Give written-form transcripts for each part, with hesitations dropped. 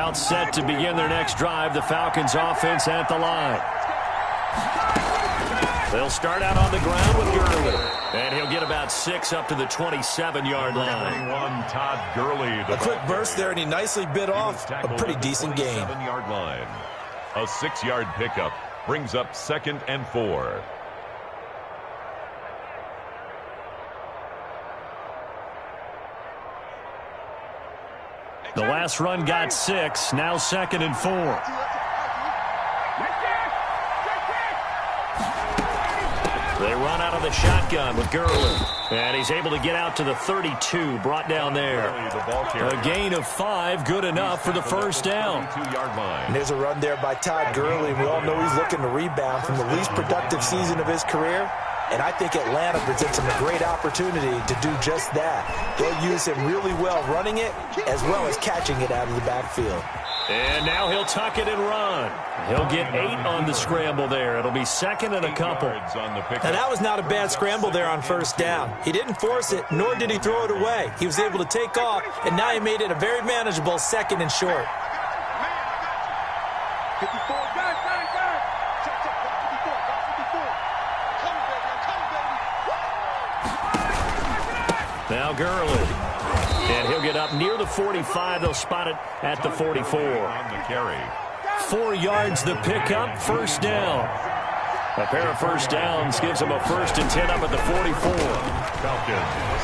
Timeout set to begin their next drive. The Falcons offense at the line. They'll start out on the ground with Gurley. And he'll get about 6 up to the 27-yard line. Todd Gurley. A quick burst there, and he nicely bit off a pretty decent game. 27-yard line. A 6-yard pickup brings up 2nd and 4. The last run got 6. Now 2nd and 4. They run out of the shotgun with Gurley. And he's able to get out to the 32, brought down there. A gain of 5, good enough for the first down. And there's a run there by Todd Gurley. We all know he's looking to rebound from the least productive season of his career. And I think Atlanta presents him a great opportunity to do just that. They'll use him really well running it as well as catching it out of the backfield. And now he'll tuck it and run. He'll get 8 on the scramble there. It'll be 2nd and a couple. Now that was not a bad scramble there on first down. He didn't force it, nor did he throw it away. He was able to take off, and now he made it a very manageable 2nd and short. Now Gurley. And he'll get up near the 45. They'll spot it at the 44. On the carry. 4 yards the pickup, first down. A pair of first downs gives him a 1st and 10 up at the 44. Falcons.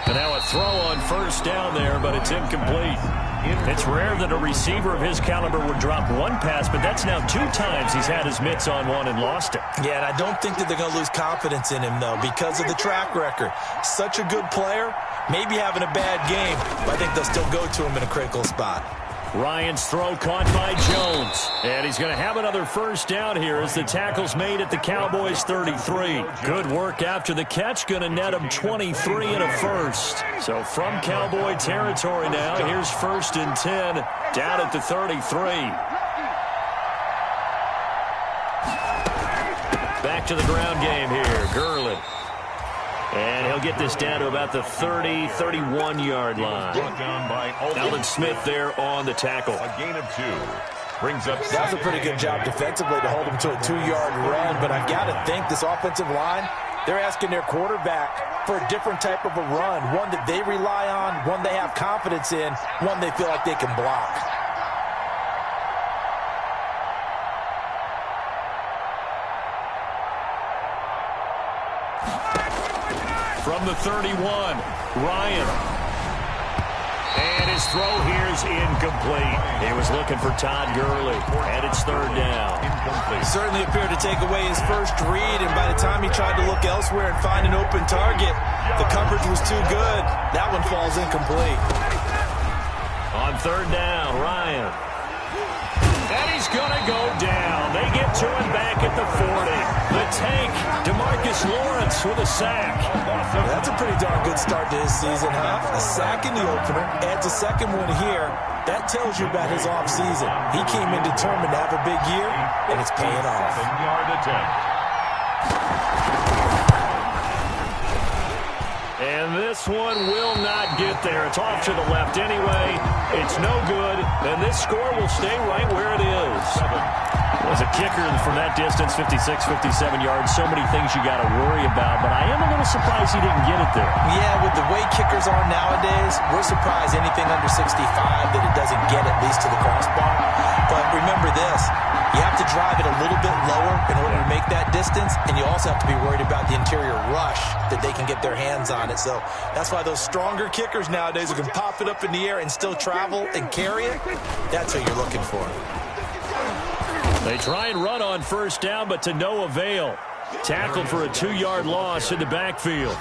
And now a throw on first down there, but it's incomplete. It's rare that a receiver of his caliber would drop one pass, but that's now 2 times he's had his mitts on one and lost it. Yeah, and I don't think that they're going to lose confidence in him, though, because of the track record. Such a good player, maybe having a bad game, but I think they'll still go to him in a critical spot. Ryan's throw caught by Jones. And he's going to have another first down here as the tackle's made at the Cowboys' 33. Good work after the catch. Going to net him 23 and a 1st. So from Cowboy territory now, here's 1st and 10 down at the 33. Back to the ground game here. Gurley. And he'll get this down to about the 30, 31-yard line. Alden Smith there on the tackle. A gain of 2. Brings up. That was a pretty good job defensively to hold him to a 2-yard run, but I've got to think this offensive line, they're asking their quarterback for a different type of a run, one that they rely on, one they have confidence in, one they feel like they can block. From the 31, Ryan. And his throw here is incomplete. He was looking for Todd Gurley, and it's 3rd down. Incomplete. Certainly appeared to take away his first read, and by the time he tried to look elsewhere and find an open target, the coverage was too good. That one falls incomplete. On 3rd down, Ryan. And he's going to go down. They get to him back at the 40. The tank, DeMarcus Lawrence with a sack. That's a pretty darn good start to his season, huh? A sack in the opener, adds a second one here. That tells you about his offseason. He came in determined to have a big year, and it's paying off. 7-yard attempt. And this one will not get there. It's off to the left anyway. It's no good, and this score will stay right where it is. As a kicker from that distance, 56, 57 yards, so many things you got to worry about, but I am a little surprised he didn't get it there. Yeah, with the way kickers are nowadays, we're surprised anything under 65 that it doesn't get at least to the crossbar. But remember this, you have to drive it a little bit lower in order to make that distance, and you also have to be worried about the interior rush that they can get their hands on it. So that's why those stronger kickers nowadays who can pop it up in the air and still travel and carry it, that's what you're looking for. They try and run on first down, but to no avail. Tackled for a 2-yard loss in the backfield.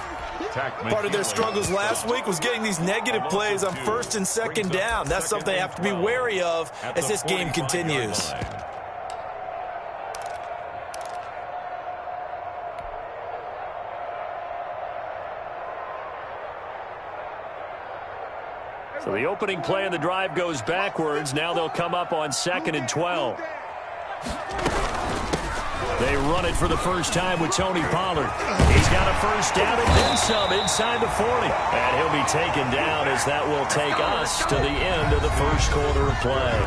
Part of their struggles last week was getting these negative plays on 1st and 2nd down. That's something they have to be wary of as this game continues. So the opening play of the drive goes backwards. Now they'll come up on 2nd and 12. They run it for the first time with Tony Pollard. He's got a first down and then some inside the 40. And he'll be taken down as that will take us to the end of the first quarter of play.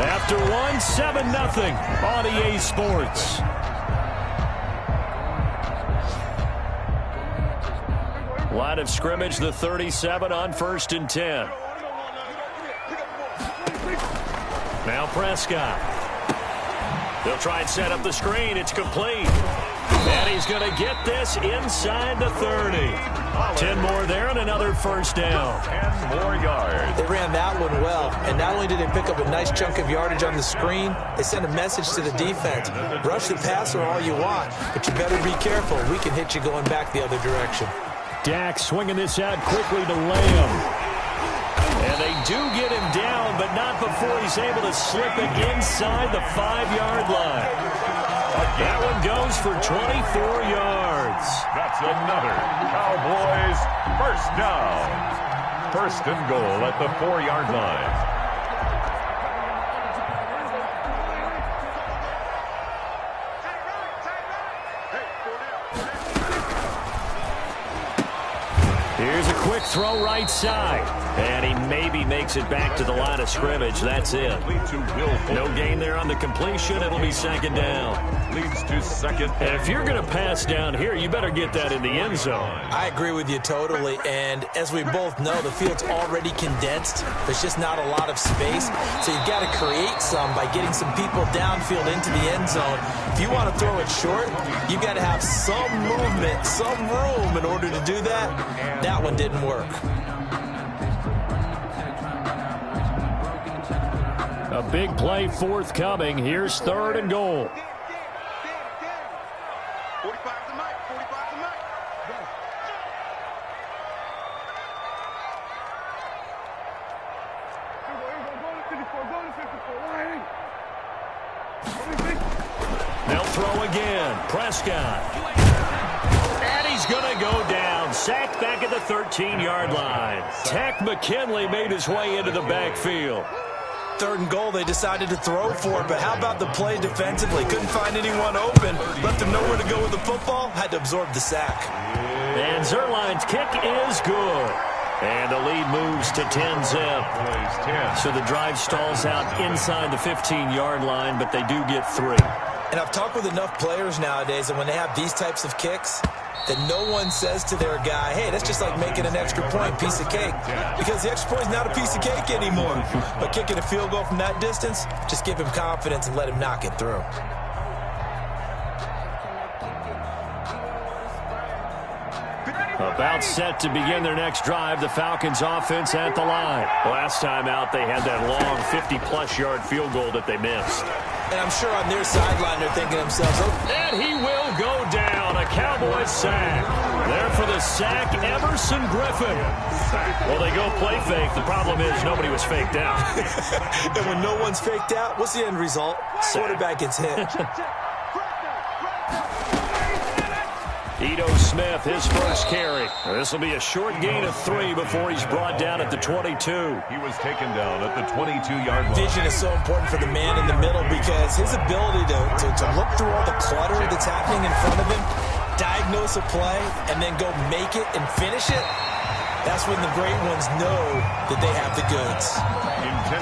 After one, 7-0 on EA Sports. Line of scrimmage, the 37 on 1st and 10. Now Prescott. They'll try and set up the screen. It's complete. And he's going to get this inside the 30. 10 more there and another first down. 10 more yards. They ran that one well. And not only did they pick up a nice chunk of yardage on the screen, they sent a message to the defense. Rush the passer all you want, but you better be careful. We can hit you going back the other direction. Dak swinging this out quickly to Lamb. And they do get him down, but not before he's able to slip it inside the 5-yard line. That one goes for 24 yards. That's another Cowboys first down. 1st and goal at the 4-yard line. Here's a quick throw right side. And he maybe makes it back to the line of scrimmage. That's it. No gain there on the completion. It'll be 2nd down. Leads to 2nd. And if you're going to pass down here, you better get that in the end zone. I agree with you totally. And as we both know, the field's already condensed. There's just not a lot of space. So you've got to create some by getting some people downfield into the end zone. If you want to throw it short, you've got to have some movement, some room in order to do that. That one didn't work. A big play forthcoming. Here's 3rd and goal. 45 to Mike. 45 to Mike. They'll throw again. Prescott. And he's going to go down. Sacked back at the 13-yard line. Tack McKinley made his way into the backfield. 3rd and goal, they decided to throw for it, but how about the play defensively? Couldn't find anyone open, left him nowhere to go with the football, had to absorb the sack. And Zerline's kick is good. And the lead moves to 10-zip. So the drive stalls out inside the 15-yard line, but they do get 3. And I've talked with enough players nowadays that when they have these types of kicks, that no one says to their guy, hey, that's just like making an extra point, piece of cake. Because the extra point is not a piece of cake anymore. But kicking a field goal from that distance, just give him confidence and let him knock it through. About set to begin their next drive, the Falcons offense at the line. Last time out, they had that long 50-plus yard field goal that they missed. And I'm sure on their sideline they're thinking to themselves, oh. And he will go down. A Cowboys sack. There for the sack, Emerson Griffin. Well, they go play fake. The problem is nobody was faked out. And when no one's faked out, what's the end result? Quarterback gets hit. Ito Smith, his first carry. This will be a short gain of 3 before he's brought down at the 22. He was taken down at the 22-yard line. Vision is so important for the man in the middle because his ability to look through all the clutter that's happening in front of him, diagnose a play, and then go make it and finish it, that's when the great ones know that they have the goods.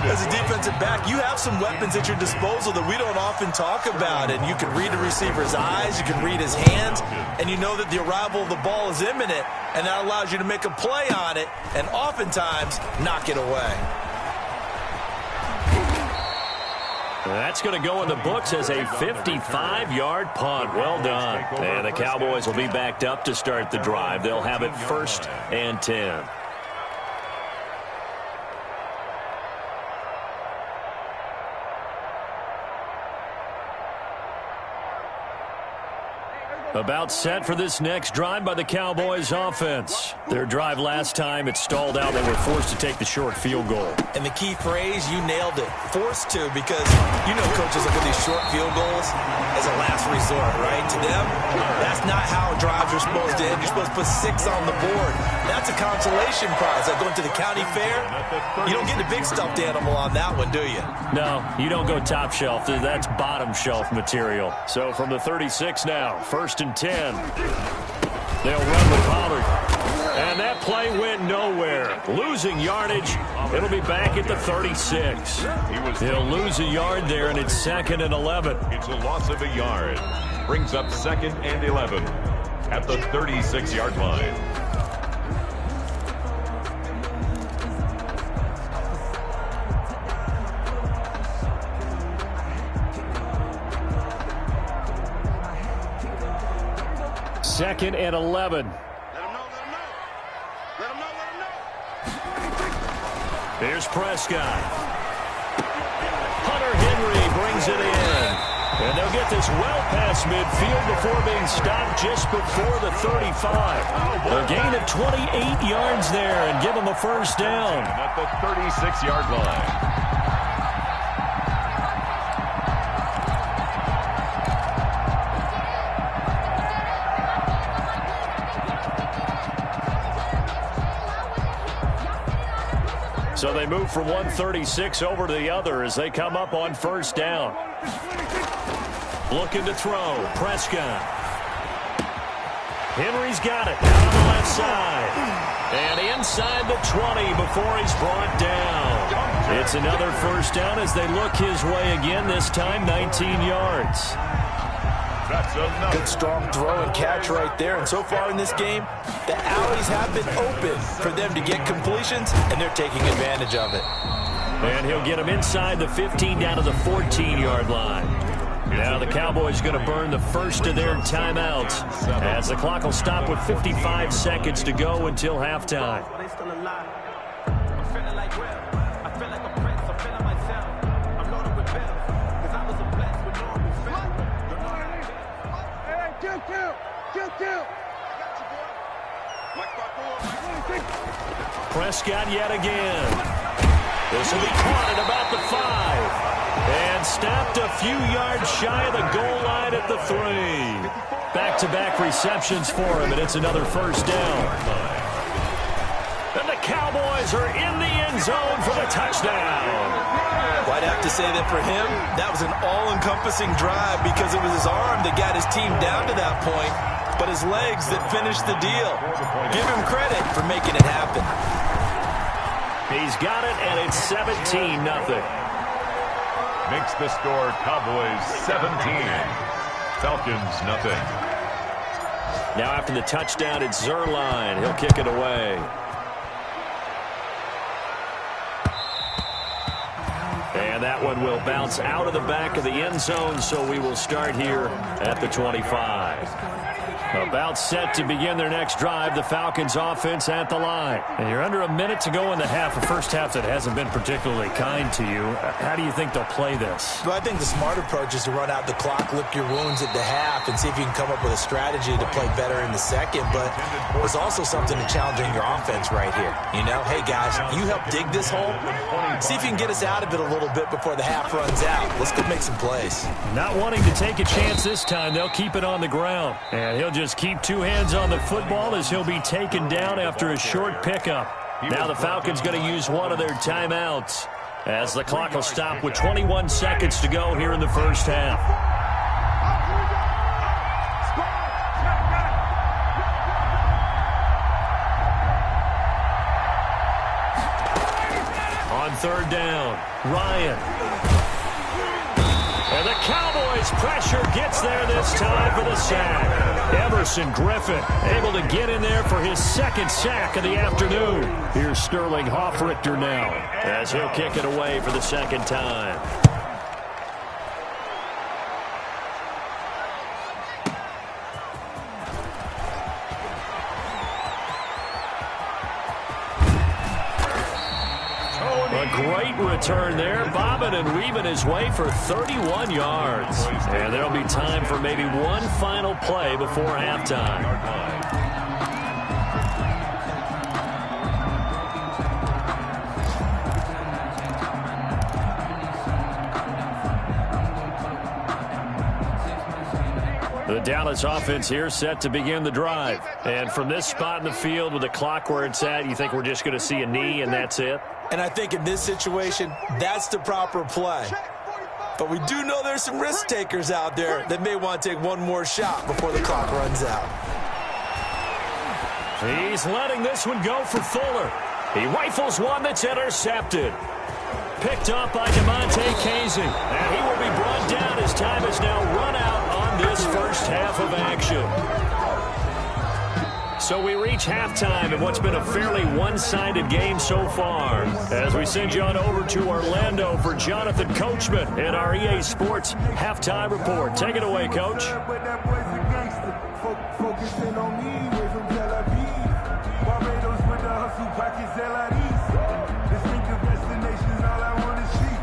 As a defensive back, you have some weapons at your disposal that we don't often talk about, and you can read the receiver's eyes, you can read his hands, and you know that the arrival of the ball is imminent, and that allows you to make a play on it and oftentimes knock it away. That's going to go in the books as a 55-yard punt. Well done. And the Cowboys will be backed up to start the drive. They'll have it 1st and 10. About set for this next drive by the Cowboys offense. Their drive last time, it stalled out. They were forced to take the short field goal. And the key phrase, you nailed it, forced to, because you know coaches look at these short field goals as a last resort, right? To them, that's not how drives are supposed to end. You're supposed to put 6 on the board. That's a consolation prize. Like going to the county fair, you don't get the big stuffed animal on that one, do you? No, you don't go top shelf. That's bottom shelf material. So from the 36 now, 1st and 10. They'll run with Pollard. And that play went nowhere. Losing yardage. It'll be back at the 36. He'll lose a yard there, and it's 2nd and 11. It's a loss of a yard. Brings up 2nd and 11 at the 36-yard line. Second and 11. Let him know, let him know. Let him know, let him know. Here's Prescott. Hunter Henry brings it in. And they'll get this well past midfield before being stopped just before the 35. A gain of 28 yards there and give them a first down. At the 36-yard line. So they move from 136 over to the other as they come up on first down. Looking to throw. Prescott. Henry's got it. Out on the left side. And inside the 20 before he's brought down. It's another first down as they look his way again, this time 19 yards. Good strong throw and catch right there. And so far in this game, the alleys have been open for them to get completions, and they're taking advantage of it. And he'll get him inside the 15 down to the 14-yard line. Now the Cowboys going to burn the first of their timeouts as the clock will stop with 55 seconds to go until halftime. Prescott yet again. This will be caught at about the 5. And stopped a few yards shy of the goal line at the 3. Back-to-back receptions for him, and it's another first down. And the Cowboys are in the end zone for the touchdown. Well, I'd have to say that for him, that was an all-encompassing drive because it was his arm that got his team down to that point, but his legs that finished the deal. Give him credit for making it happen. He's got it, and it's 17-0. Makes the score Cowboys 17. Falcons nothing. Now after the touchdown, it's Zerline. He'll kick it away. And that one will bounce out of the back of the end zone, so we will start here at the 25. About set to begin their next drive, the Falcons offense at the line. And you're under a minute to go in the half, a first half that hasn't been particularly kind to you. How do you think they'll play this? Well, I think the smart approach is to run out the clock, lick your wounds at the half, and see if you can come up with a strategy to play better in the second. But there's also something to challenging your offense right here. You know, hey, guys, you help dig this hole. See if you can get us out of it a little bit before the half runs out. Let's go make some plays. Not wanting to take a chance this time, they'll keep it on the ground. And he'll just keep 2 hands on the football as he'll be taken down after a short pickup. Now the Falcons going to use one of their timeouts as the clock will stop with 21 seconds to go here in the first half. On third down, Ryan. And the Cowboys pressure gets there this time for the sack. Everson Griffin able to get in there for his second sack of the afternoon. Here's Sterling Hoffrichter now as he'll kick it away for the second time. A great Great return there, bobbing and weaving his way for 31 yards. And there'll be time for maybe one final play before halftime. The Dallas offense here set to begin the drive. And from this spot in the field with the clock where it's at, you think we're just going to see a knee and that's it? And I think in this situation, that's the proper play. But we do know there's some risk takers out there that may want to take one more shot before the clock runs out. He's letting this one go for Fuller. He rifles one that's intercepted. Picked up by DeMonte Casey. And he will be brought down as time is now run out on this first half of action. So we reach halftime in what's been a fairly one-sided game so far. As we send you on over to Orlando for Jonathan Coachman in our EA Sports Halftime Report. Take it away, Coach. Focusing on me, way from Tel Aviv. Barbados with the hustle pockets, LIDs. Distinctive destinations, all I want to see.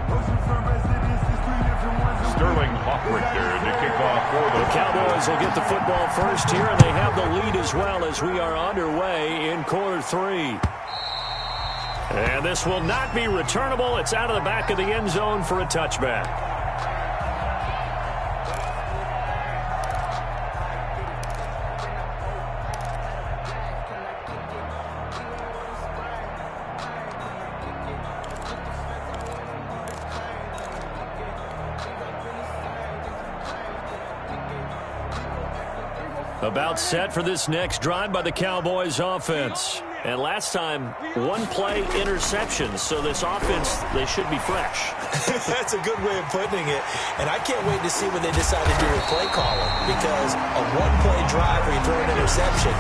Oceanfront residences, 3 different ones. Sterling Hawkwrichter to kick off for The Cowboys will get the football first here, and they have the lead as well as we are underway in quarter 3. And this will not be returnable. It's out of the back of the end zone for a touchback. About set for this next drive by the Cowboys offense. And last time, one play interception. So this offense, they should be fresh. That's a good way of putting it. And I can't wait to see what they decide to do with play calling. Because a one-play drive where you throw an interception,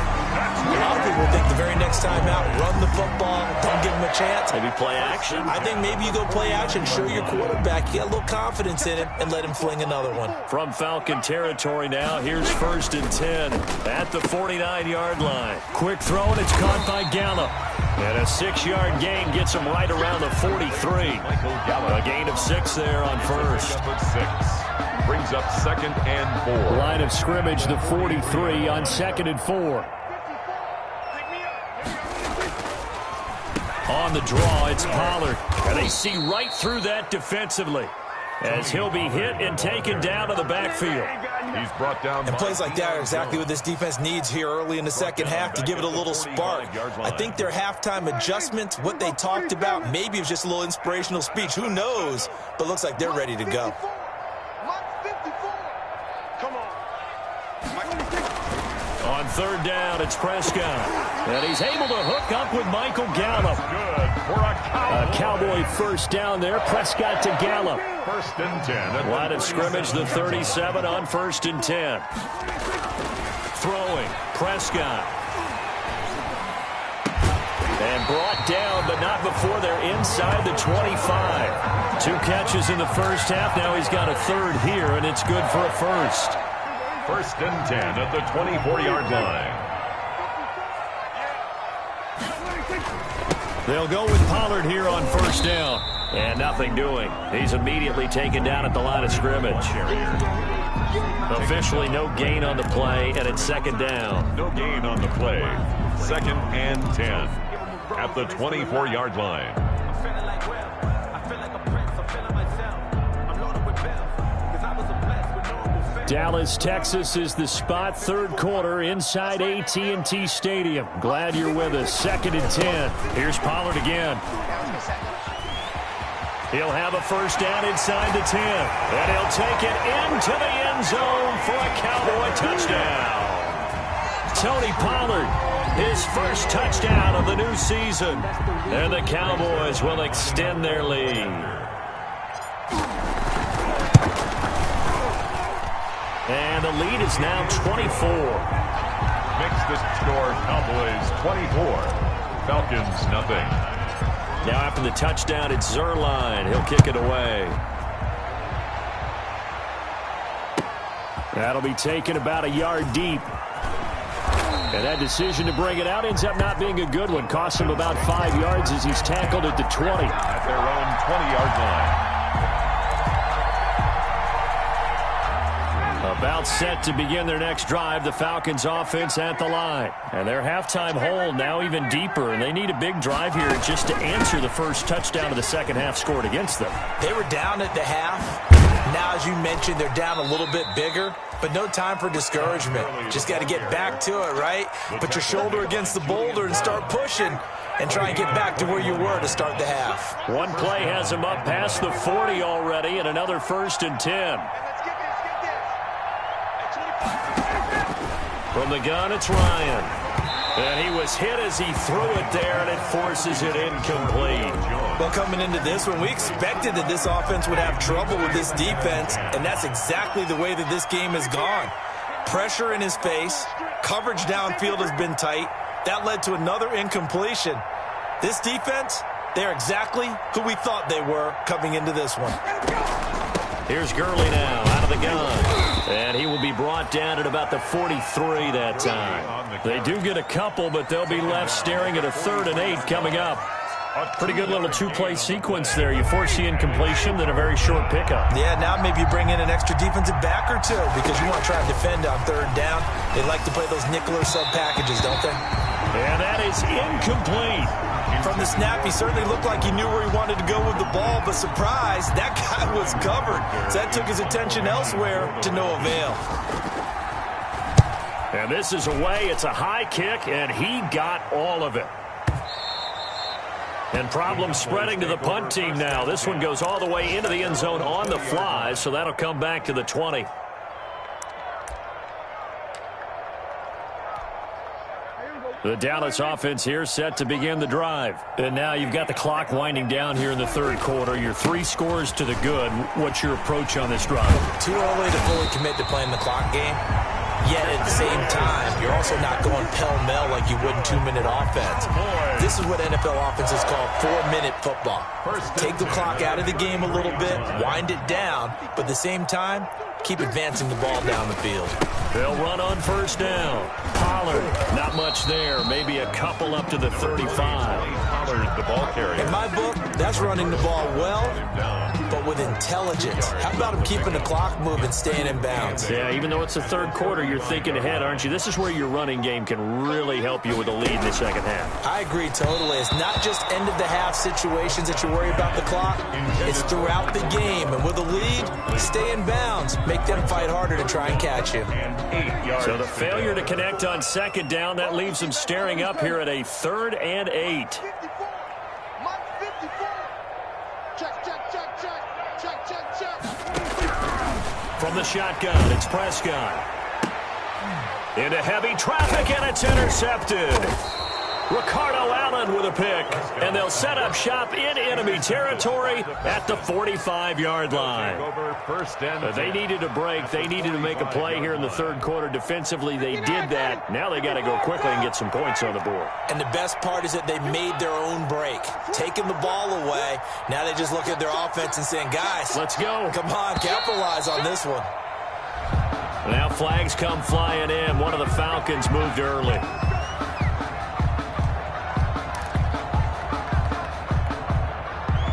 a lot of people think the very next time out, run the football, don't give them a chance. Maybe play action. I think maybe you go play action, show your quarterback, you get a little confidence in him, and let him fling another one. From Falcon territory now, here's 1st and 10 at the 49-yard line. Quick throw, and it's caught by Gallup. And a 6-yard gain gets him right around the 43. A gain of 6 there on first. Brings up 2nd and 4. Line of scrimmage, the 43 on 2nd and 4. On the draw, it's Pollard. And they see right through that defensively as he'll be hit and taken down to the backfield. He's brought down. And plays like that are exactly what this defense needs here early in the second half to give it a little spark. I think their halftime adjustments, what they talked about, maybe it was just a little inspirational speech. Who knows? But looks like they're ready to go. On 3rd down, it's Prescott. And he's able to hook up with Michael Gallup. Good for a Cowboy first down there. Prescott to Gallup. 1st and 10. Line of scrimmage, the 37 on 1st and 10. Throwing, Prescott. And brought down, but not before they're inside the 25. 2 catches in the first half. Now he's got a 3rd here, and it's good for a 1st. 1st and 10 at the 24-yard line. They'll go with Pollard here on 1st down. And nothing doing. He's immediately taken down at the line of scrimmage. Officially no gain on the play, and it's 2nd down. No gain on the play. 2nd and 10 at the 24-yard line. Dallas, Texas is the spot. 3rd quarter inside AT&T Stadium. Glad you're with us. 2nd and 10. Here's Pollard again. He'll have a 1st down inside the 10. And he'll take it into the end zone for a Cowboy touchdown. Tony Pollard, his first touchdown of the new season. And the Cowboys will extend their lead. And the lead is now 24. Makes the score Cowboys 24. Falcons nothing. Now after the touchdown, it's Zerline. He'll kick it away. That'll be taken about a yard deep. And that decision to bring it out ends up not being a good one. Costs him about 5 yards as he's tackled at the 20. At their own 20-yard line. About set to begin their next drive, the Falcons offense at the line. And their halftime hole now even deeper, and they need a big drive here just to answer the first touchdown of the second half scored against them. They were down at the half. Now, as you mentioned, they're down a little bit bigger, but no time for discouragement. Just got to get back to it, right? Put your shoulder against the boulder and start pushing and try and get back to where you were to start the half. One play has them up past the 40 already, and another 1st and 10. From the gun, it's Ryan. And he was hit as he threw it there, and it forces it incomplete. Well, coming into this one, we expected that this offense would have trouble with this defense, and that's exactly the way that this game has gone. Pressure in his face, coverage downfield has been tight. That led to another incompletion. This defense, they're exactly who we thought they were coming into this one. Here's Gurley now, out of the gun. And he will be brought down at about the 43 that time. They do get a couple, but they'll be left staring at a 3rd and 8 coming up. Pretty good little two-play sequence there. You force the incompletion, then a very short pickup. Yeah, now maybe you bring in an extra defensive back or two because you want to try and defend on 3rd down. They like to play those nickel or sub packages, don't they? And that is incomplete. From the snap, he certainly looked like he knew where he wanted to go with the ball, but surprise, that guy was covered. So that took his attention elsewhere to no avail. And this is away. It's a high kick, and he got all of it. And problems spreading to the punt team now. This one goes all the way into the end zone on the fly, so that'll come back to the 20. The Dallas offense here set to begin the drive. And now you've got the clock winding down here in the 3rd quarter. You're 3 scores to the good. What's your approach on this drive? Too early to fully commit to playing the clock game. Yet at the same time, you're also not going pell-mell like you would in 2-minute offense. This is what NFL offenses call 4-minute football. Take the clock out of the game a little bit, wind it down, but at the same time, keep advancing the ball down the field. They'll run on 1st down. Pollard, not much there. Maybe a couple up to the 35. Pollard, the ball carrier. In my book, that's running the ball well, but with intelligence. How about him keeping the clock moving, staying in bounds? Yeah, even though it's the 3rd quarter, you're thinking ahead, aren't you? This is where your running game can really help you with a lead in the second half. I agree totally. It's not just end-of-the-half situations that you worry about the clock. It's throughout the game. And with a lead, stay in bounds. Make them fight harder to try and catch you. So the failure to connect on 2nd down, that leaves them staring up here at a 3rd and 8. From the shotgun, it's Prescott. Into heavy traffic, and it's intercepted. Ricardo Allen with a pick, and they'll set up shop in enemy territory at the 45-yard line. They needed a break. They needed to make a play here in the 3rd quarter defensively. They did that. Now they got to go quickly and get some points on the board. And the best part is that they made their own break, taking the ball away. Now they just look at their offense and saying, guys, let's go. Come on, capitalize on this one. Now flags come flying in. One of the Falcons moved early.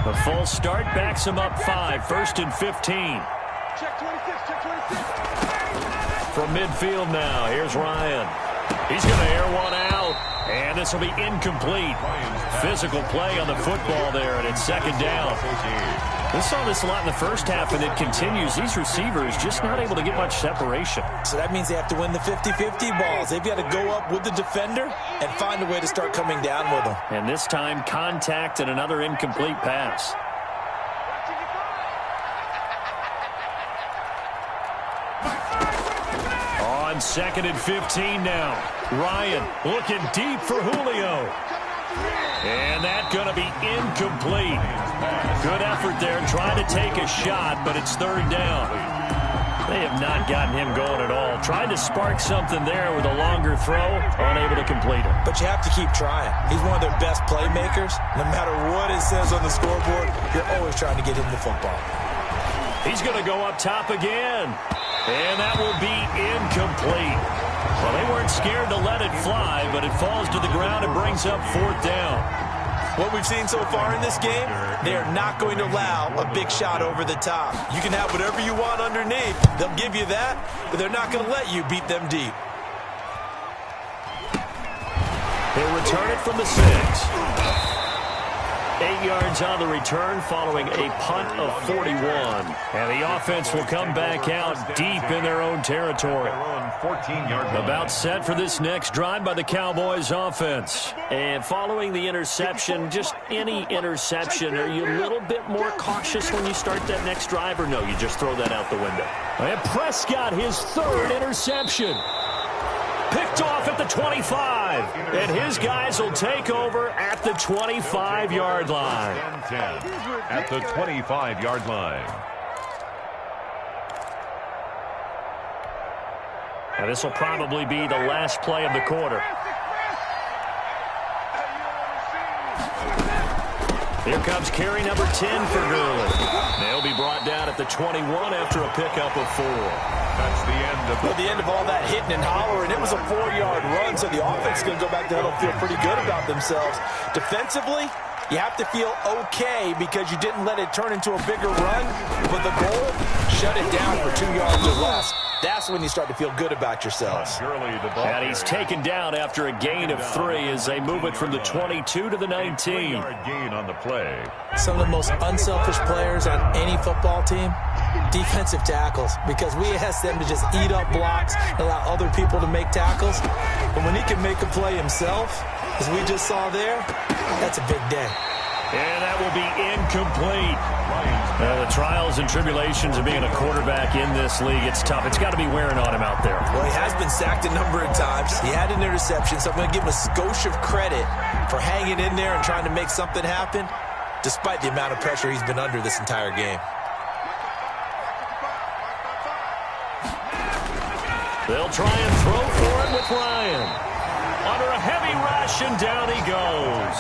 A full start backs him up 5. 1st and 15. Check 26, check 26. From midfield now, here's Ryan. He's going to air one out, and this will be incomplete. Physical play on the football there, and it's 2nd down. We saw this a lot in the first half, and it continues. These receivers just not able to get much separation. So that means they have to win the 50-50 balls. They've got to go up with the defender and find a way to start coming down with them. And this time, contact and another incomplete pass. On 2nd and 15 now. Ryan looking deep for Julio. And that's going to be incomplete. Good effort there, trying to take a shot, but it's 3rd down. They have not gotten him going at all. Tried to spark something there with a longer throw, unable to complete it. But you have to keep trying. He's one of their best playmakers. No matter what it says on the scoreboard, you're always trying to get him the football. He's going to go up top again. And that will be incomplete. Well, they weren't scared to let it fly, but it falls to the ground and brings up 4th down. What we've seen so far in this game, they are not going to allow a big shot over the top. You can have whatever you want underneath. They'll give you that, but they're not going to let you beat them deep. He'll return it from the 6. 8 yards on the return following a punt of 41. And the offense will come back out deep in their own territory. About set for this next drive by the Cowboys offense. And following the interception, just any interception, are you a little bit more cautious when you start that next drive, or no, you just throw that out the window? And Prescott, his 3rd interception. Picked off at the 25. And his guys will take over at the 25-yard line. 10 at the 25-yard line. Now this will probably be the last play of the quarter. Here comes carry number 10 for Gurley. They'll be brought down at the 21 after a pickup of 4. That's the end of all that hitting and hollering. It was a 4-yard run, so the offense is going to go back to huddle and feel pretty good about themselves. Defensively, you have to feel okay because you didn't let it turn into a bigger run, but the goal, shut it down for 2 yards or less. That's when you start to feel good about yourselves. And he's taken down after a gain of 3 as they move it from the 22 to the 19. Gain on the play. Some of the most unselfish players on any football team, defensive tackles, because we ask them to just eat up blocks, allow other people to make tackles. But when he can make a play himself, as we just saw there, that's a big day. And that will be incomplete. The trials and tribulations of being a quarterback in this league, it's tough. It's got to be wearing on him out there. Well, he has been sacked a number of times. He had an interception, so I'm going to give him a skosh of credit for hanging in there and trying to make something happen, despite the amount of pressure he's been under this entire game. They'll try and throw for it with Ryan. Under a heavy rush, and down he goes.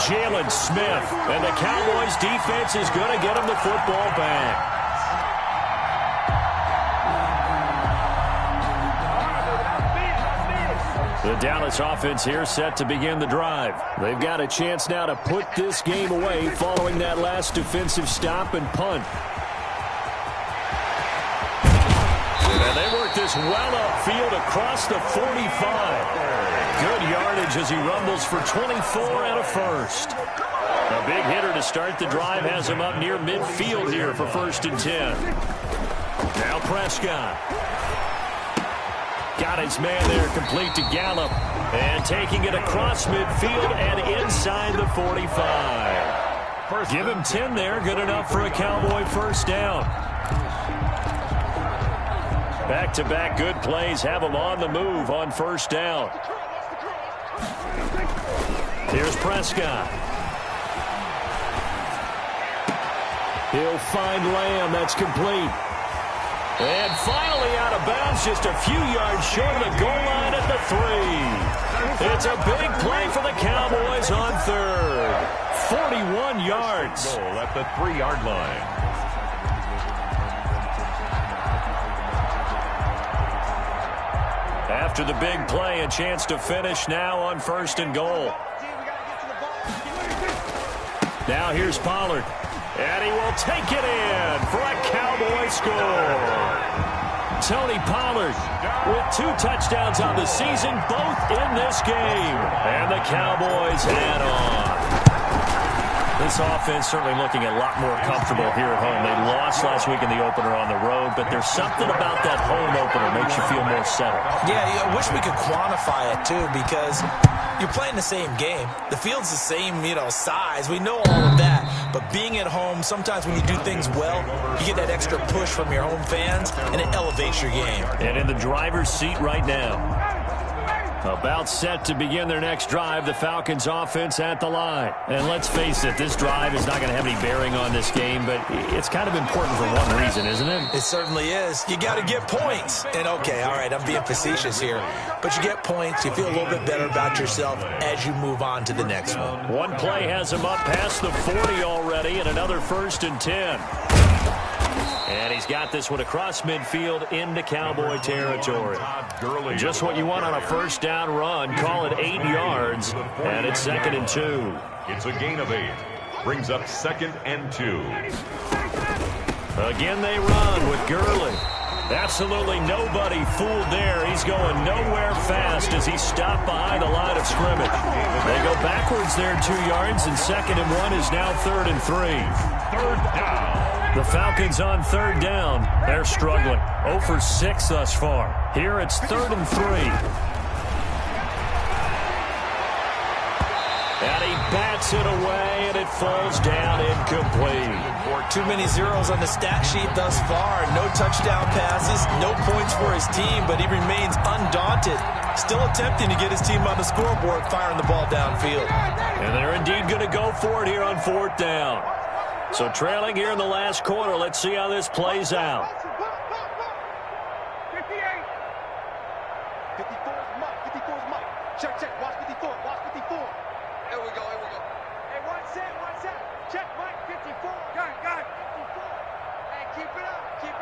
Jalen Smith, and the Cowboys defense is going to get him the football back. The Dallas offense here set to begin the drive. They've got a chance now to put this game away following that last defensive stop and punt. And they work this well upfield across the 45. Good yardage as he rumbles for 24 and a first. A big hitter to start the drive has him up near midfield here for 1st and 10. Now Prescott. Got his man there complete to Gallup. And taking it across midfield and inside the 45. Give him 10 there. Good enough for a Cowboy 1st down. Back-to-back good plays have him on the move on 1st down. Here's Prescott. He'll find Lamb. That's complete. And finally out of bounds, just a few yards short of the goal line at the 3. It's a big play for the Cowboys on 3rd. 41 yards. Goal at the 3-yard line. After the big play, a chance to finish now on 1st and goal. Now here's Pollard. And he will take it in for a Cowboy score. Tony Pollard with 2 touchdowns on the season, both in this game. And the Cowboys head on. This offense certainly looking a lot more comfortable here at home. They lost last week in the opener on the road, but there's something about that home opener that makes you feel more settled. Yeah, I wish we could quantify it, too, because you're playing the same game. The field's the same, size. We know all of that. But being at home, sometimes when you do things well, you get that extra push from your home fans, and it elevates your game. And in the driver's seat right now. About set to begin their next drive, the Falcons offense at the line. And let's face it, this drive is not going to have any bearing on this game, but it's kind of important for one reason, isn't it? It certainly is. You got to get points. And okay, all right, I'm being facetious here, but you get points, you feel a little bit better about yourself as you move on to the next one. One play has him up past the 40 already, and another 1st and 10. And he's got this one across midfield into Cowboy territory. Just what you want on a first down run. Call it 8 yards, and it's 2nd and 2. It's a gain of 8. Brings up 2nd and 2. Again they run with Gurley. Absolutely nobody fooled there. He's going nowhere fast as he's stopped behind the line of scrimmage. They go backwards there 2 yards, and 2nd and 1 is now 3rd and 3. 3rd down. The Falcons on 3rd down. They're struggling. 0 for 6 thus far. Here it's 3rd and 3. And he bats it away, and it falls down incomplete. Too many zeros on the stat sheet thus far. No touchdown passes, no points for his team, but he remains undaunted. Still attempting to get his team on the scoreboard, firing the ball downfield. And they're indeed going to go for it here on 4th down. So trailing here in the last quarter. Let's see how this plays out. 58. 54 is Mike. 54 is Mike. Check. Watch 54. Watch 54. Here we go. Hey, one set. Check, Mike. 54. Got it. 54. Hey, keep it up. Kill.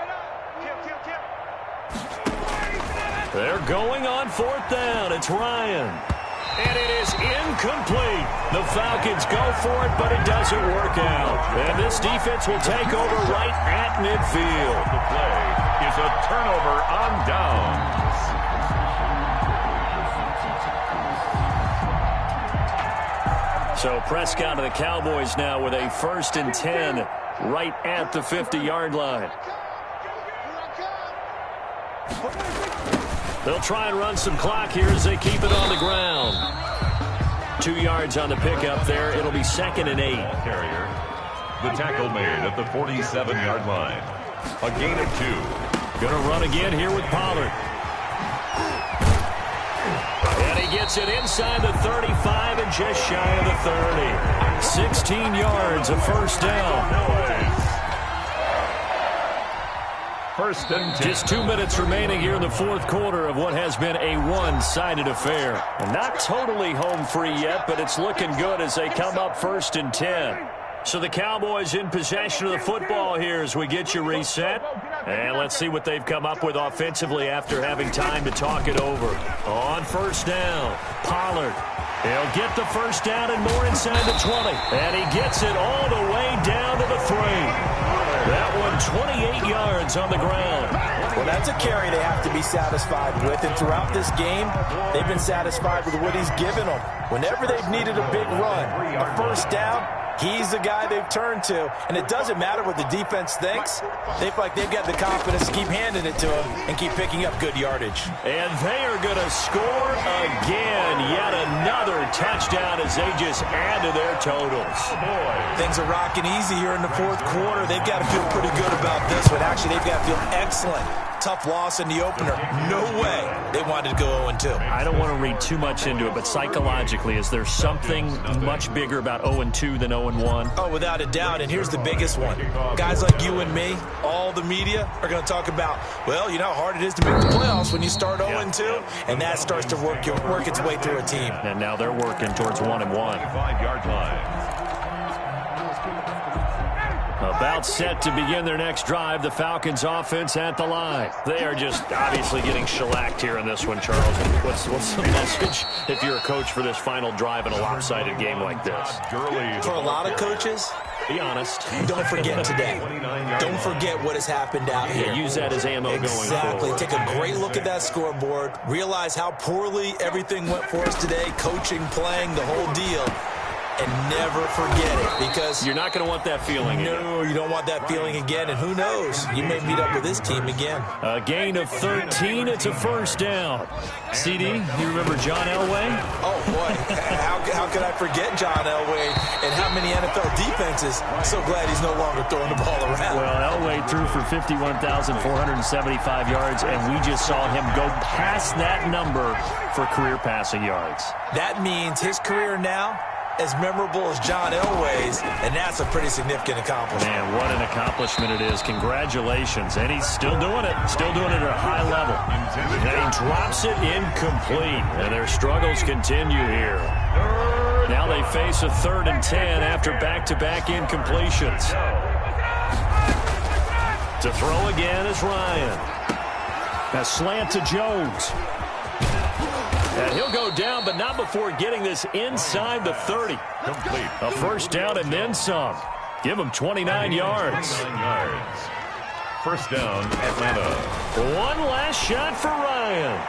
They're going on 4th down. It's Ryan. And it is incomplete. The Falcons go for it, but it doesn't work out. And this defense will take over right at midfield. The play is a turnover on downs. So Prescott and the Cowboys now with a 1st and 10 right at the 50-yard line. They'll try and run some clock here as they keep it on the ground. 2 yards on the pickup there. It'll be 2nd and 8. Carrier. The tackle made at the 47-yard line. A gain of 2. Going to run again here with Pollard. And he gets it inside the 35 and just shy of the 30. 16 yards, a 1st down. 1st and 10. Just 2 minutes remaining here in the 4th quarter of what has been a one-sided affair. Not totally home free yet, but it's looking good as they come up 1st and 10. So the Cowboys in possession of the football here as we get you reset. And let's see what they've come up with offensively after having time to talk it over. On 1st down, Pollard. He'll get the 1st down and more inside the 20. And he gets it all the way down to the 3. That one 28 yards on the ground. Well, that's a carry they have to be satisfied with. And throughout this game, they've been satisfied with what he's given them. Whenever they've needed a big run, a 1st down, he's the guy they've turned to. And it doesn't matter what the defense thinks. They feel like they've got the confidence to keep handing it to him and keep picking up good yardage. And they are going to score again. Yet another touchdown as they just add to their totals. Things are rocking easy here in the 4th quarter. They've got to feel pretty good about this one. Actually, they've got to feel excellent. Tough loss in the opener. No way they wanted to go 0-2. I don't want to read too much into it, but psychologically, is there something much bigger about 0-2 than 0-1? Oh, without a doubt, and here's the biggest one. Guys like you and me, all the media, are going to talk about, well, you know how hard it is to make the playoffs when you start 0-2, and that starts to work its way through a team. And now they're working towards 1-1. 5-yard line. About set to begin their next drive, the Falcons offense at the line. They are just obviously getting shellacked here in this one, Charles. What's the message if you're a coach for this final drive in a lopsided game like this? For a lot of coaches, be honest. Don't forget today. Don't forget what has happened out here. Use that as ammo going forward. Exactly. Take a great look at that scoreboard. Realize how poorly everything went for us today. Coaching, playing, the whole deal. And never forget it, because you're not going to want that feeling again. No, you don't want that feeling again, and who knows? You may meet up with this team again. A gain of 13. It's a 1st down. CD, you remember John Elway? Oh, boy. How could I forget John Elway and how many NFL defenses? I'm so glad he's no longer throwing the ball around. Well, Elway threw for 51,475 yards, and we just saw him go past that number for career passing yards. That means his career now as memorable as John Elway's, and that's a pretty significant accomplishment. Man, what an accomplishment it is. Congratulations. And he's still doing it. Still doing it at a high level. And he drops it incomplete. And their struggles continue here. Now they face a 3rd and 10 after back-to-back incompletions. To throw again is Ryan. A slant to Jones. And he'll go down, but not before getting this inside the 30. Complete. A first down and then some. Give him 29 yards. 29 yards. First down, Atlanta. One last shot for Ryan.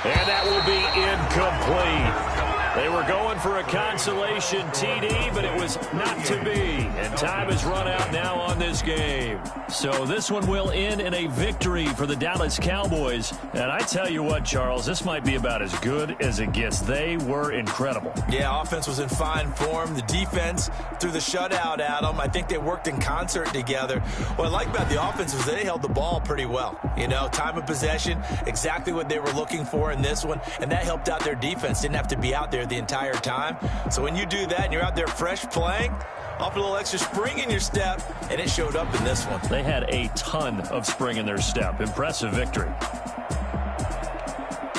And that will be incomplete. They were going for a consolation TD, but it was not to be. And time has run out now on this game. So this one will end in a victory for the Dallas Cowboys. And I tell you what, Charles, this might be about as good as it gets. They were incredible. Yeah, offense was in fine form. The defense threw the shutout at them. I think they worked in concert together. What I like about the offense was they held the ball pretty well. You know, time of possession, exactly what they were looking for in this one. And that helped out their defense. Didn't have to be out there the entire time. So when you do that and you're out there fresh playing, off a little extra spring in your step, and it showed up in this one. They had a ton of spring in their step. Impressive victory.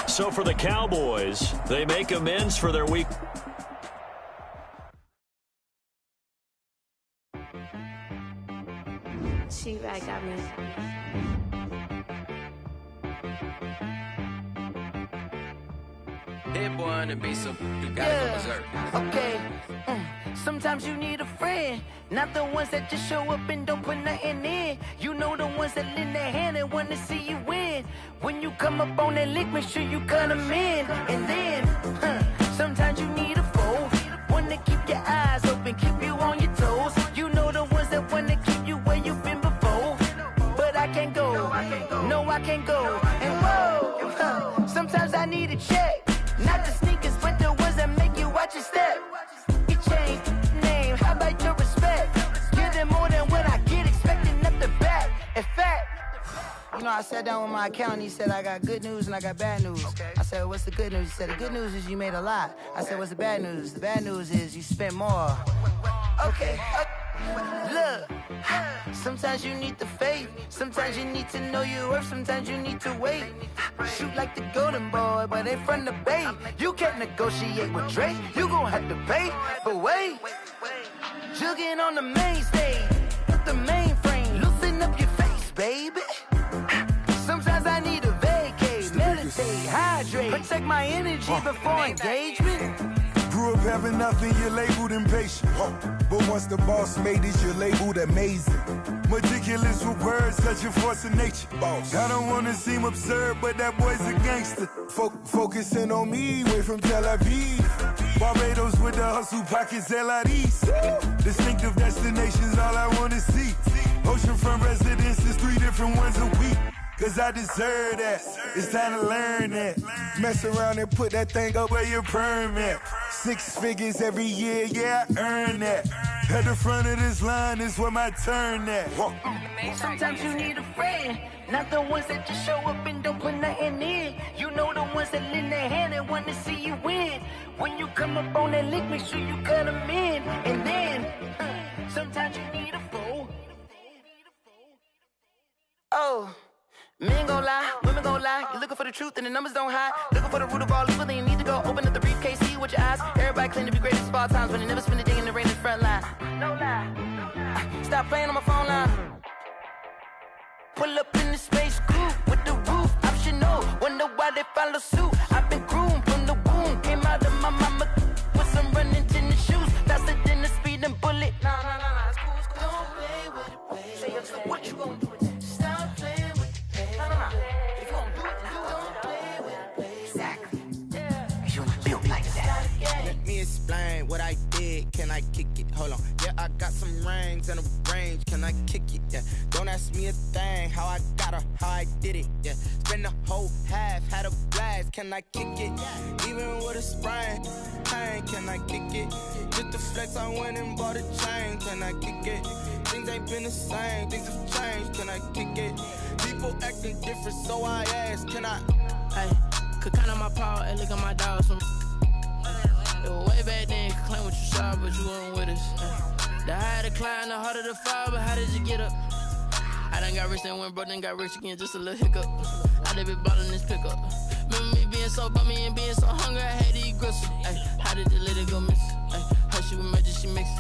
So for the Cowboys, they make amends for their week. She-Rag got me. Hit boy on the beat, so you gotta go berserk. Okay. Sometimes you need a friend, not the ones that just show up and don't put nothing in. You know the ones that lend their hand and want to see you win. When you come up on that lick, make sure you cut them in. And then, sometimes you need a foe, one to keep your eyes open, keep you on your toes. You know the ones that want to keep you where you've been before. But I can't go, no I can't go. And whoa, sometimes I need a check. Not the sneakers, but the ones that make you watch your step. You change name, how about your respect? Give them more than what I get, expecting nothing back. In fact, you know, I sat down with my accountant. He said, I got good news and I got bad news. I said, what's the good news? He said, the good news is you made a lot. I said, what's the bad news? The bad news is you spent more. Okay. Look, sometimes you need the faith. Sometimes you need to know your worth. Sometimes you need to wait. Shoot like the golden boy, but they from the bay. You can't negotiate with Drake. You gon' have to pay. But wait, jugging on the main stage, the mainframe, loosen up your face, baby. Sometimes I need a vacate, meditate, hydrate, protect my energy before engagement. Grew up having nothing, you're labeled impatient. But once the boss made it, you're labeled amazing. Meticulous with words, such a force of nature. I don't want to seem absurd, but that boy's a gangster. Focusing on me, way from Tel Aviv. Barbados with the hustle pockets, LIDs. Distinctive destinations, all I want to see. Oceanfront residences, 3 different ones a week. Cause I deserve that, it's time to learn that. Mess around and put that thing up where your permit. 6 figures every year, yeah, I earn that. At the front of this line is where my turn at. Sometimes you need a friend, not the ones that just show up and don't put nothing in. You know the ones that lend their hand and want to see you win. When you come up on that lick, make sure you cut them in. And then, sometimes you need a foe. Oh. Men gon' lie, women gon' lie. You're looking for the truth and the numbers don't hide. Looking for the root of all evil, then you need to go open up the briefcase, see with your eyes. Everybody claim to be greatest of all times, but they never spend a day in the rain in the front line. No lie. Stop playing on my phone line. Pull up in the space coupe with the roof optional. Wonder why they follow suit. I've been groomed from the womb. Came out of my mama with some running tennis shoes. Faster than the speeding bullet. Nah, it's cool, it's cool. Don't play with it, baby. Say so what you gon' do with it? Stop playing with it. If you gon' do it, don't play with it, baby. Exactly. Yeah. You built like that. Let me explain what I did. Can I kick it? Hold on. Yeah, I got some rings and a range. Can I kick it? Yeah. Don't ask me a thing. How I got her, how I did it. Yeah. Spend the whole half, had a blast. Can I kick it? Even with a sprain. Pain, can I kick it? Just the flex, I went and bought a chain. Can I kick it? Things ain't been the same. Things have changed. Can I kick it? People acting different, so I ask, can I? Hey, could count on my power and look at my dogs from. It was way back then, could claim what you saw, but you weren't with us. The higher the climb, the harder the fall, but how did you get up? I done got rich, then went broke, then got rich again, just a little hiccup. I done been ballin' this pickup. Remember me being so bummy and being so hungry, I had to eat gristle. Ay, how did the lady go miss? Ay, her she was magic, she mixed.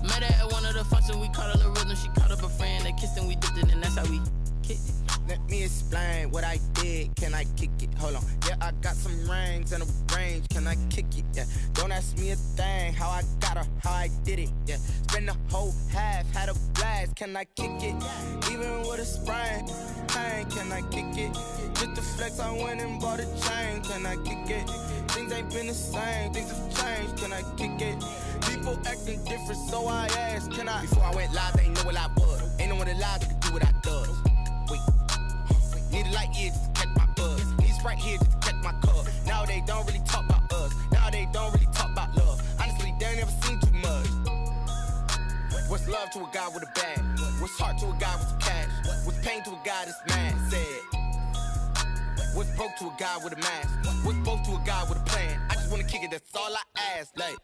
Met her at one of the functions, we caught a little rhythm. She caught up a friend, they kissed and we dipped it, and that's how we kicked it. Let me explain what I did. Can I kick it? Hold on. Yeah, I got some rings and a range. Can I kick it? Yeah. Don't ask me a thing. How I got her, how I did it. Yeah. Spend the whole half, had a blast. Can I kick it? Even with a sprain, pain. Can I kick it? Just to flex, I went and bought a chain. Can I kick it? Things ain't been the same. Things have changed. Can I kick it? People acting different, so I asked. Can I? Before I went live, they ain't know what I was. Ain't no one alive that could do what I does. Wait. Need a light year just to catch my buzz. Need Sprite here just to catch my cup. Now they don't really talk about us. Now they don't really talk about love. Honestly, they ain't never seen too much. What's love to a guy with a bag? What's heart to a guy with some cash? What's pain to a guy that's mad? Said. What's broke to a guy with a mask? What's both to a guy with a plan? I just wanna kick it, that's all I ask. Like,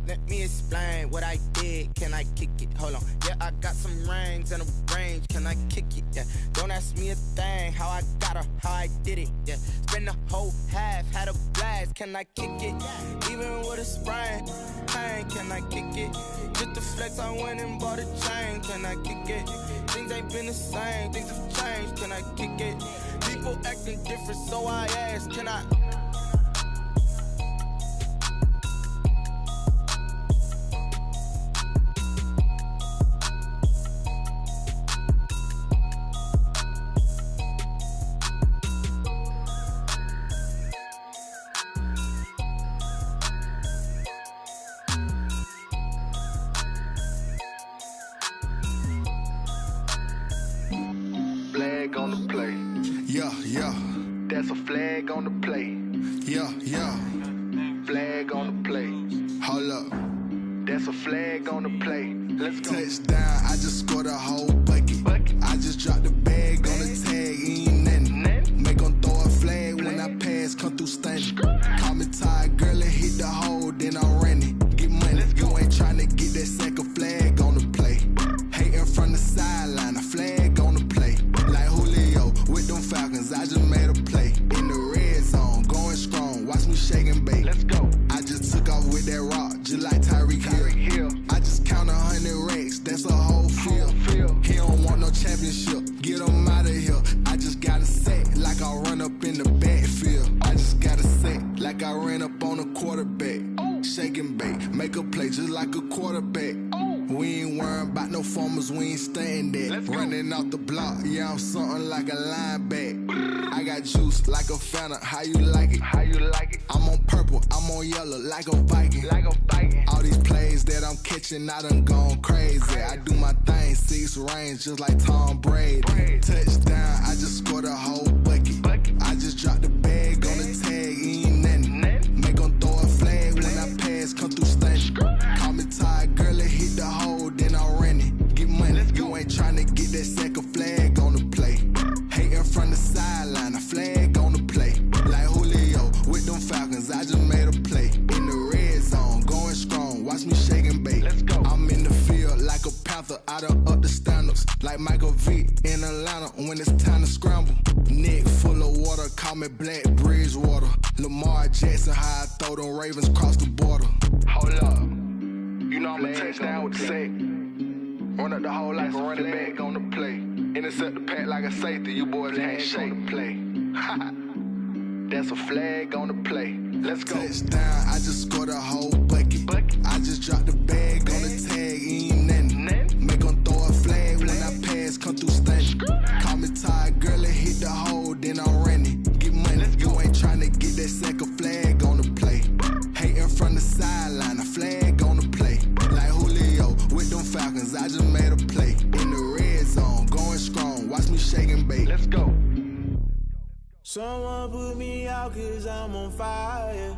let me explain what I did. Can I kick it? Hold on. Yeah, I got some rings and a range. Can I kick it? Yeah. Don't ask me a thing. How I got her, how I did it. Yeah. Spend the whole half, had a blast. Can I kick it? Even with a sprain, pain. Can I kick it? Just to flex, I went and bought a chain. Can I kick it? Things ain't been the same. Things have changed. Can I kick it? People acting different, so I asked. Can I? On the play. Yeah, yeah. That's a flag on the play. Yeah, yeah. Flag on the play. Hold up. That's a flag on the play. Let's go. Touchdown, I just scored a whole bucket. I just dropped the bag on the tag, ain't nothing. Make them throw a flag when I pass, come through stunning. Call me tired, girl, and hit the hole, then I'm running. Get money, you ain't trying to get that second flag on the play. Hating from the sideline, a flag on the play. Like Julio with them Falcons, I just made a play. In the red zone, going strong, watch me shake and bake. Let's go. I just took off with that rock, just like Tyreek Hill. I just count 100 racks, that's a whole field. He don't want no championship, get him out of here. I just got a set, like I run up in the backfield. I just got a set, like I ran up on a quarterback. Shake and bake, make a play just like a quarterback. We ain't worrying about no formers, we ain't staying there. Running off the block, yeah, I'm something like a linebacker. I got juice like a Fanta, how you like it? How you like it? I'm on purple, I'm on yellow, like a Viking. Like a Viking. All these plays that I'm catching, I done gone crazy. I do my thing, 6 range, just like Tom Brady. Touchdown, I just scored a whole bucket. I just dropped the bag on the tag, ain't nothing. Make them throw a flag when I pass, come through stunning. Call me tired, girl, and hit the hole, then I'm running. Get money, you ain't trying to get that second flag on the play. Hating from the sideline, a flag on the play. Like Julio with them Falcons, I just made a play. In the red zone, going strong, watch me shake and bake. Let's go. I'm in the field like a Panther, I done up the standards. Like Michael Vick in Atlanta when it's time to scramble. Neck full of water, call me Black Bridgewater. Lamar Jackson, how I throw them Ravens cross the border. Hold up. You know I'm a touchdown with the sack. Run up the hole like a running back on the play. Intercept the pack like a safety, you boys can't shake the play. That's a flag on the play. Let's go. Touchdown, I just scored a whole bucket. I just dropped the bag on the tag, ain't nothing. Make them throw a flag when I pass, come through stunning. Call me tired, girl, and hit the hole, then I'm running. Get money, you ain't trying to get that second flag on the play. Hating from the sideline, a flag on the play. Like Julio with them Falcons, I just made a play. In the red zone, going strong, watch me shake and bake. Let's go. Someone put me out cause I'm on fire.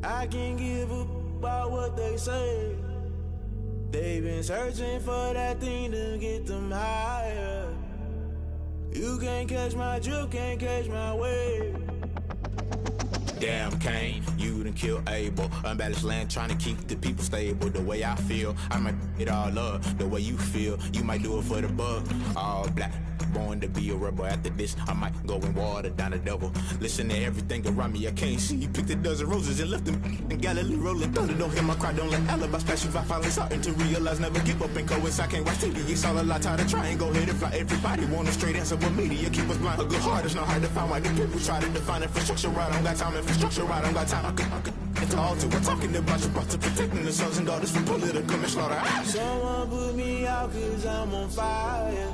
I can't give a about what they say. They've been searching for that thing to get them higher. You can't catch my drift, can't catch my wave. Damn Kane, you done killed Abel. Unbalanced land, trying to keep the people stable. The way I feel, I might it all up. The way you feel, you might do it for the bug. All black, born to be a rebel. After this, I might go and water down the devil. Listen to everything around me, I can't see. Picked a dozen roses and left them in Galilee rolling thunder. Don't hear my cry, don't let alibis pass you by. Finally starting to realize, never give up and coincide. I can't watch TV, it's all a lot. Tired of trying, go ahead and fly. Everybody want a straight answer, but media keep us blind. A good heart is not hard to find. Why the people try to define infrastructure right? I don't got time, infrastructure right? I don't got time. I could it's all to we're talking about you brought to protecting the sons and daughters from political and slaughter. Someone put me out cause I'm on fire.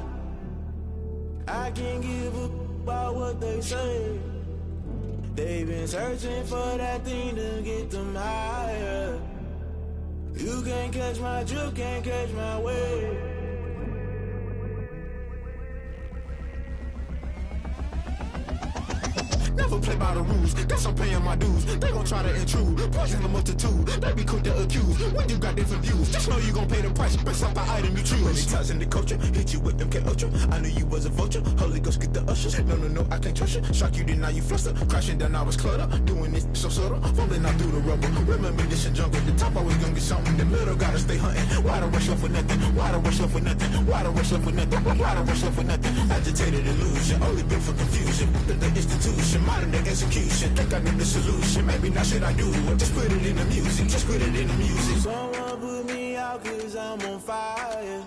I can't give up about what they say. They've been searching for that thing to get them higher. You can't catch my drift, can't catch my wave. Never play by the rules, guess I'm paying my dues. They gon' try to intrude, poison the multitude. They be quick to accuse, when you got different views. Just know you gon' pay the price, based off the item you choose. Many times in the culture, hit you with MK Ultra. I knew you was a vulture, Holy Ghost get the ushers. No, I can't trust you. Shock you, then now you fluster. Crashing down, I was cluttered. Doing this so subtle, falling out through the rubble. Remember this a jungle, the top always gonna get something. The middle gotta stay hunting. Why the rush left for nothing? Why the rush left for nothing? Why the rush left for nothing? Why the rush left for nothing? Agitated illusion, only built for confusion. The institution, modern day execution. Think I need the solution. Maybe not should I do it? Just put it in the music. Just put it in the music. Someone put me out cause I'm on fire.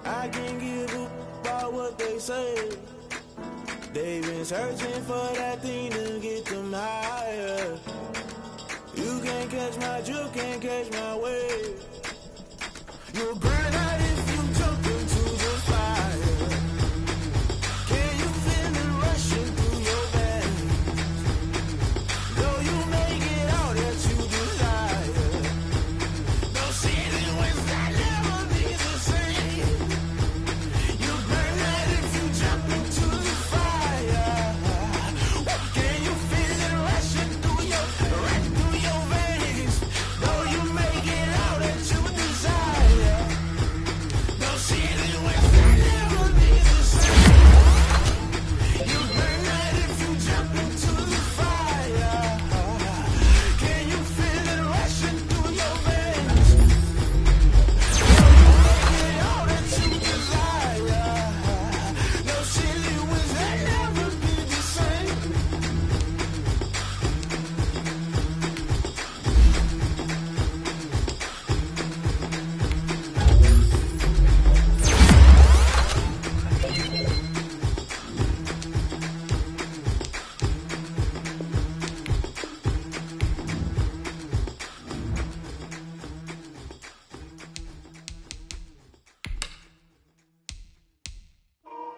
I can't give up about what they say. They've been searching for that thing to get them higher. You can't catch my drift, can't catch my wave. You'll burn out if you jump into the fire. Can you feel it rushing through your veins? Though you make it all that you desire. No season wins that never be the same. You burn out if you jump into the fire. Can you feel it rushing through your veins? Though you make it all that you desire. No season wins that never be the same. You burn out if you jump into the fire. Can you feel it rushing through your veins? Though you make it all that you desire. No silly wins that never be the same.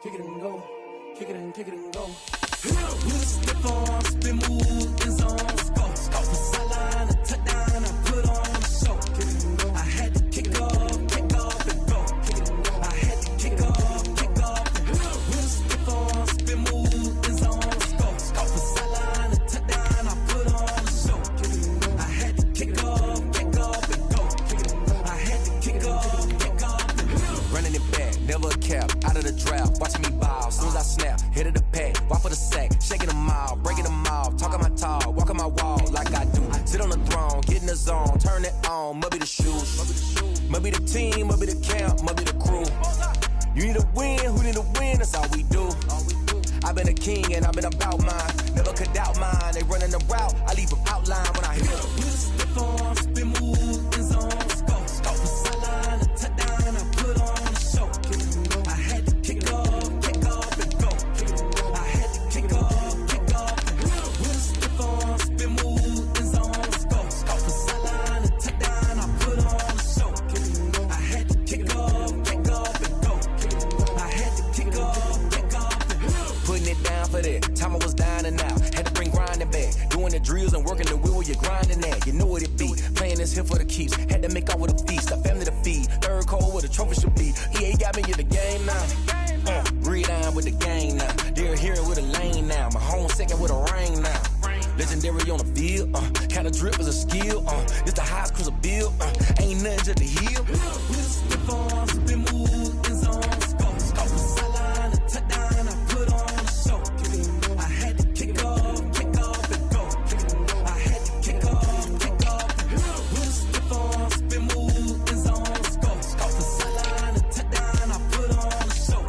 Kick it and go, kick it and go. Step on, spin, move, in zone, scope. Off the sideline, a touchdown, I put on the show. Kick it and go. I had to kick off and go. Kick it and go. I had to kick off and go. Step on, spin, move, in zone, scope. Off the sideline, a touchdown, I put on the show. Kick it and go. I had to kick off and go. Kick it and go. I had to kick off and go. Running it back, never a cap, out of the drought, watching me ball, soon as I snap, hit of the pack, walk for the sack, shaking them all, breaking them off, talking my talk, walking my wall like I do, sit on the throne, get in the zone, turn it on, must be the shoes, must be the team, must be the camp, must be the crew, you need a win, who need a win, that's all we do, I've been a king and I've been about mine, never could doubt mine, they running the route, I leave them outline when I hit them. Step on, spin, move, in zone, scope. Off the sideline, a touchdown, I put on the show. I had to kick off and go. I had to kick off and go. Step on, spin, move, in zone, scope. Off the sideline, a touchdown, I put on the show. I had to kick off and go. I had to kick off and go. Putting it down for that, time I was down and out, had to bring grinding back, doing the drills and working the wheel where you're grinding at, you know what it be, playing this here for the keeps, had to make out with a feast, a family to feed, third cold where the trophy should be, EA got me in the game now, breathe on with the game now, they're here with a lane now, my home second with a ring now, legendary on the field, kind of drip is a skill, this the highest cruiser bill, ain't nothing to the hill. Step on, spin, move, in zone, scope. Off the sideline, a touchdown, I put on the show. I had to kick off and go. I had to kick off and go. Step on, spin, move, in zone, scope. Off the sideline, a touchdown, I put on the show.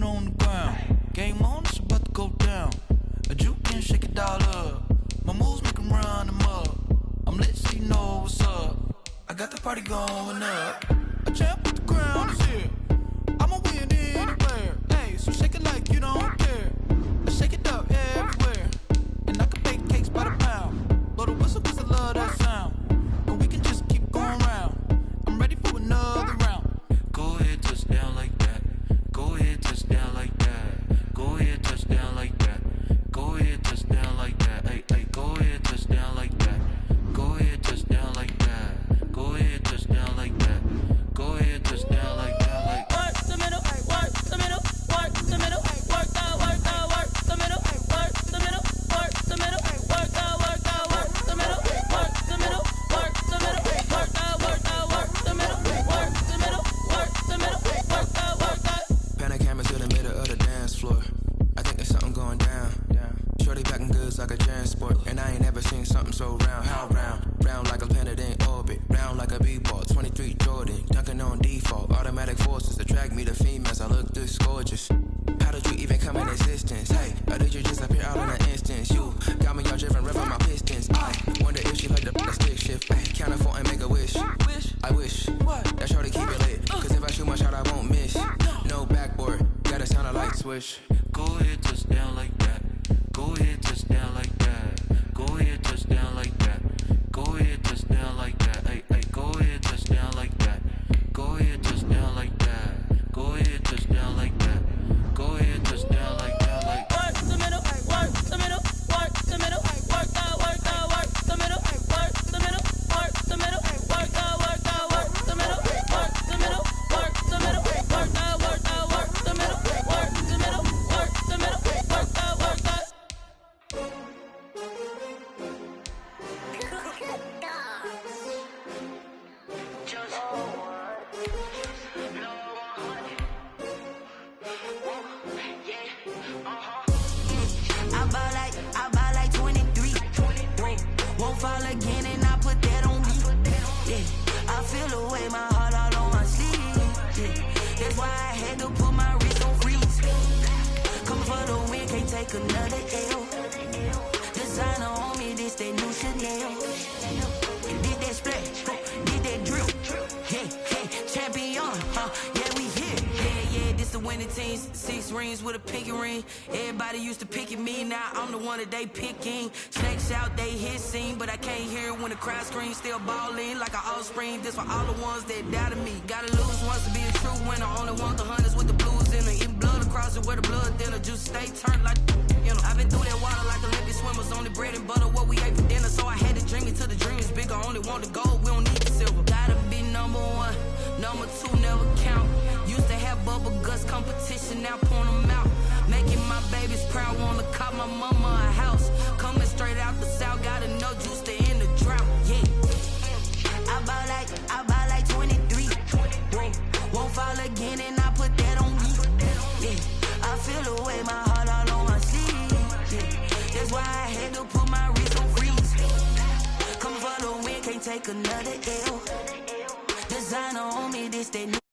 on the ground. Game on, it's about to go down. A juke and shake it all up. My moves make them run them up. I'm lit so you know what's up. I got the party going up. A champ with the crown is here. I'ma win anywhere. Hey, so shake it like you don't care. Let's shake it up everywhere. And I can bake cakes by the pound. Blow the whistle 'cause I love that sound. And we can just keep going round. I'm ready for another round. Go ahead, touch down like that. Go ahead, touch down like that. Go ahead, touch down like that. Go ahead, touch down like that. Hey, hey, go ahead, touch down like that. Go ahead, touch down like that. Go ahead, touch down like that. Go ahead, touch down like that. Like work the middle, work the middle, work the middle, work the middle, work the middle, work the middle, work the middle, work the middle, work the middle, work the middle, work the middle, work the middle, work the. Pan a camera to the middle of the dance floor. I think there's something going down. Shorty packing goods like a transport, and I ain't never seen something so round. How round? Round like a planet in orbit, round like a b-ball. 23 Jordan, dunking on default. Automatic forces attract me to females. I look this gorgeous. How did you even come in existence? Hey, or did you just appear out in an instance? You got me all driven, revving my pistons. I wonder if she like the stick shift. Hey, count it 4 and make a wish. I wish that shorty keep it lit, 'cause if I shoot my shot, I won't miss. No backboard, gotta sound a light switch. Go ahead, touch down like that. Go ahead, touch down like that. Go ahead, touch down like that. Go ahead, touch down like that. Hey, hey, go ahead, touch down like that. Go ahead, touch down like that. Go ahead, touch down like that. Go ahead, touch down like that. Like work the middle, work the middle, work the middle, work the middle, work the middle, work the middle, work the middle, work the middle, work the middle, work the middle, work the middle, work the middle, work the middle, work the middle, work the. I buy like 23. Won't fall again and I put that on me. Yeah, I feel the way, my heart all on my sleeve. Yeah, that's why I had to put my wrist on freeze. Come for the win, can't take another L. Designer on me, this that new Chanel. Did that splash, did that drip. Hey, hey, champion, yeah, we here. Yeah, this the winning team. 6 rings with a pinky ring. Everybody used to pick at me, now I'm the one that they picking. Snakes out, they hit scene, but I can't hear it when the crowd screams. Still ballin' like an offspring. This for all the ones that doubted me. Gotta lose once to be a true winner. Only want the hunters with the blues in it. Eating blood across it where the blood thinner. Juice stay turned like, you know. I've been through that water like Olympic swimmers. Only bread and butter, what we ate for dinner. So I had to dream it till the dream is bigger. Only want the gold, we don't need the silver. Gotta be number 1, number 2 never count. Used to have bubble guts competition, now point them out. Making my babies proud, wanna cop my mama a house. Coming straight out the south, gotta know juice to end the drought. Yeah, I buy like 23. Won't fall again and I put that on me. Yeah, I feel the way, my heart all on my sleeve. Yeah, that's why I had to put my wrist on freeze. Come for the win, can't take another L. Designer on me, this that new.